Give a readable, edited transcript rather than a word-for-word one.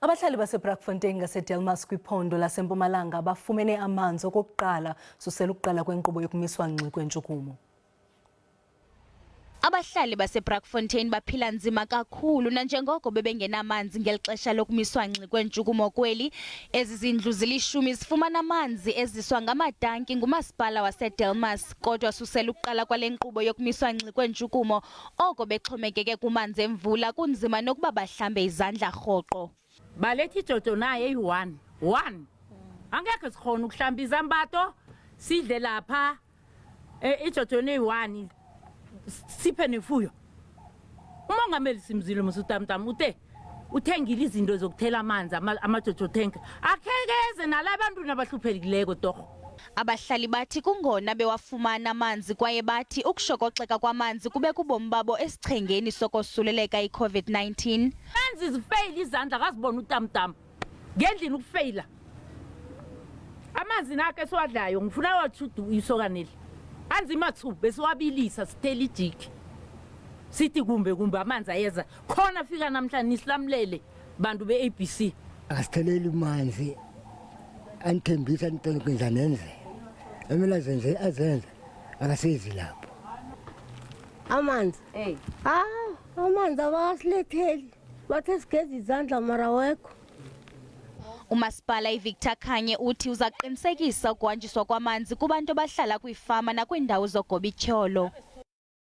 Abahlali baseBrakfontein ngaseDelmas kwiphondo laseMpumalanga bafumene amanzi okokuqala susela ukuqala kwenkqubo yokumiswa ngxi kwentshukumo. Abahlali baseBrakfontein baphila nzima kakhulu nanjengoko bebengenamanzi ngelixesha lokumiswa ngxi kwentshukumo kweli. Ezi zindlu zilishumi zifumana amanzi eziswa ngamatanki ngumasipala waseDelmas, kodwa susela ukuqala kwale nkqubo yokumiswa ngxi kwentshukumo oko bexhomekeke kumanzi emvula kunzima nokuba bahlambe izandla rhoqo. Balethi ijojo naye eyi-1 angekho sikhona ukuhlamba izambato sidle lapha ijojo neyi-1 siphe nemfuyo. Umongameli Simzile Musutamtam uthengile izinto zokuthela amanzi amajojo tank akhekeze nalabantu nabahluphekileko torho. Abahlali bathi kungona bewafumana amanzi kwaye bathi ukushokoxeka kwamanzi kube kubomi babo esichengeni sokosuleleka i-COVID-19. Manzi zifeyila izandla akazibona utamtam ngendlini ukufeyila. Amanzi nakhe esiwadlayo ngifuna wathudu isokaneli. Anzima thu besiwabilisa sithela ijiki. Sithi kumbe amanzi ayeza khona fika namhlanje islamlele bantu be-ABC. Asitheleli manzi anithembisa nitokwenza nenze. Emela zenze azenze akasezi lapho. Amanzi. Amanzi abasiletheli. Bathe sigeza izandla mara wekho. Umasipala iVictor Khanye uthi uzaqinisekisa ukuhanjiswa kwamanzi kubantu abahlala kwifama nakwiindawo zogoba ityholo.